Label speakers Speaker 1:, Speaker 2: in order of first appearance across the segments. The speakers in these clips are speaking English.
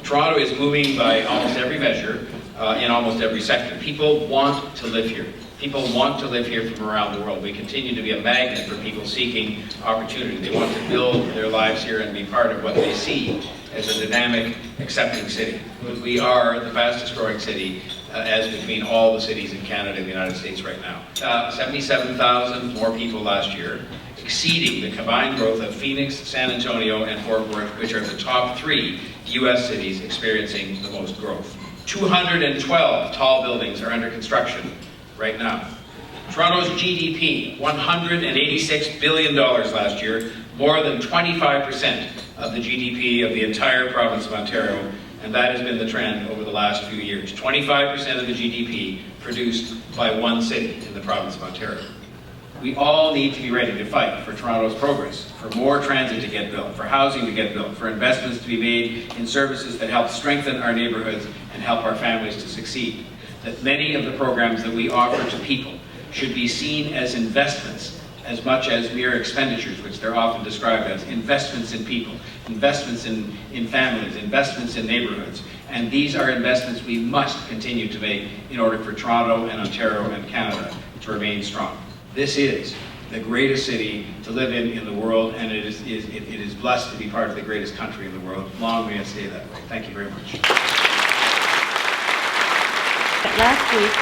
Speaker 1: Toronto is moving by almost every measure in almost every sector. People want to live here. People want to live here from around the world. We continue to be a magnet for people seeking opportunity. They want to build their lives here and be part of what they see as a dynamic, accepting city. We are the fastest growing city as between all the cities in Canada and the United States right now. 77,000 more people last year, exceeding the combined growth of Phoenix, San Antonio, and Fort Worth, which are the top 3 U.S. cities experiencing the most growth. 212 tall buildings are under construction right now. Toronto's GDP, $186 billion last year, more than 25% of the GDP of the entire province of Ontario, and that has been the trend over the last few years. 25% of the GDP produced by one city in the province of Ontario. We all need to be ready to fight for Toronto's progress, for more transit to get built, for housing to get built, for investments to be made in services that help strengthen our neighborhoods and help our families to succeed. That many of the programs that we offer to people should be seen as investments as much as mere expenditures, which they're often described as investments in people, investments in families, investments in neighborhoods. And these are investments we must continue to make in order for Toronto and Ontario and Canada to remain strong. This is the greatest city to live in the world, and it is blessed to be part of the greatest country in the world. Long may it stay that way. Thank you very much.
Speaker 2: Last week,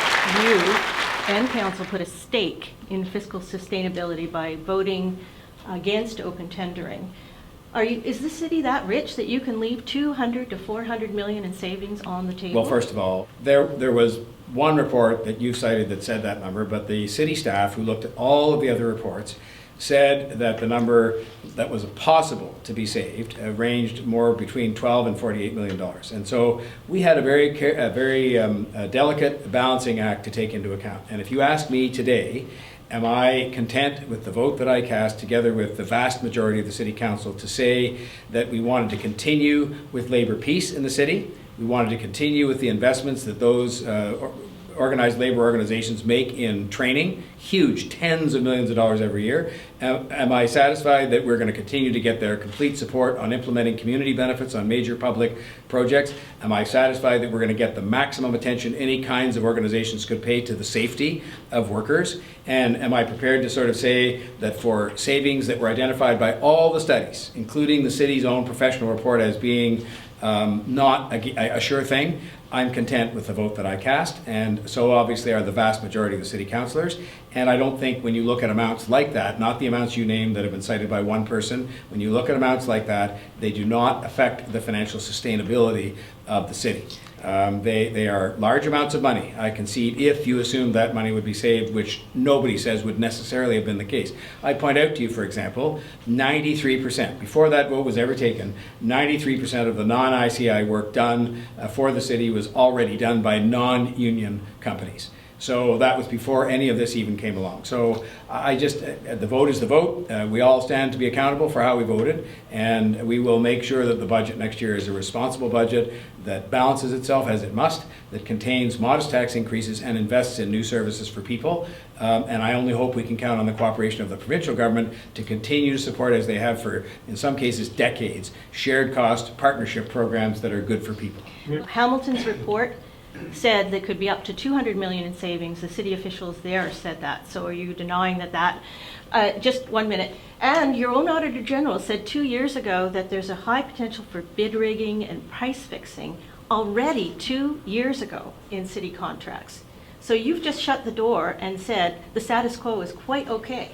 Speaker 2: you and Council put a stake in fiscal sustainability by voting against open tendering. Is the city that rich that you can leave $200 to $400 million in savings on the table?
Speaker 3: Well, first of all, there was one report that you cited that said that number, but the city staff who looked at all of the other reports said that the number that was possible to be saved ranged more between $12 and $48 million. And so we had a very delicate balancing act to take into account. And if you ask me today, am I content with the vote that I cast together with the vast majority of the City Council to say that we wanted to continue with labor peace in the city, we wanted to continue with the investments that those organized labor organizations make in training, huge, tens of millions of dollars every year. Am I satisfied that we're going to continue to get their complete support on implementing community benefits on major public projects? Am I satisfied that we're going to get the maximum attention any kinds of organizations could pay to the safety of workers? And am I prepared to sort of say that for savings that were identified by all the studies, including the city's own professional report as being not a sure thing, I'm content with the vote that I cast, and so obviously are the vast majority of the city councillors. And I don't think when you look at amounts like that, not the amounts you named that have been cited by one person, when you look at amounts like that, they do not affect the financial sustainability of the city. They are large amounts of money, I concede, if you assume that money would be saved, which nobody says would necessarily have been the case. I point out to you, for example, 93%, before that vote was ever taken, 93% of the non-ICI work done for the city was already done by non-union companies. So that was before any of this even came along. So the vote is the vote. We all stand to be accountable for how we voted, and we will make sure that the budget next year is a responsible budget that balances itself as it must, that contains modest tax increases and invests in new services for people. And I only hope we can count on the cooperation of the provincial government to continue to support, as they have for, in some cases, decades, shared cost partnership programs that are good for people.
Speaker 2: Hamilton's report said there could be up to $200 million in savings. The city officials there said that. So are you denying that? Just 1 minute. And your own Auditor General said 2 years ago that there's a high potential for bid rigging and price fixing already 2 years ago in city contracts. So you've just shut the door and said the status quo is quite okay.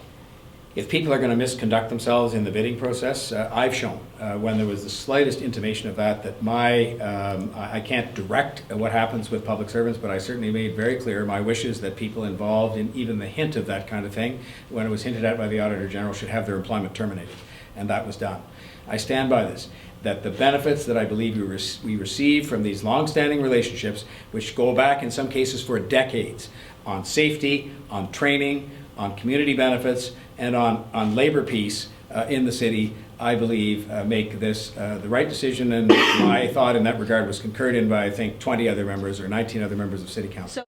Speaker 3: If people are going to misconduct themselves in the bidding process, I've shown when there was the slightest intimation of that I can't direct what happens with public servants, but I certainly made very clear my wishes that people involved in even the hint of that kind of thing, when it was hinted at by the Auditor General, should have their employment terminated. And that was done. I stand by this, that the benefits that I believe we receive from these long-standing relationships, which go back in some cases for decades, on safety, on training, on community benefits, and on labor peace in the city, I believe make this the right decision. And my thought in that regard was concurred in by, I think, 20 other members or 19 other members of City Council.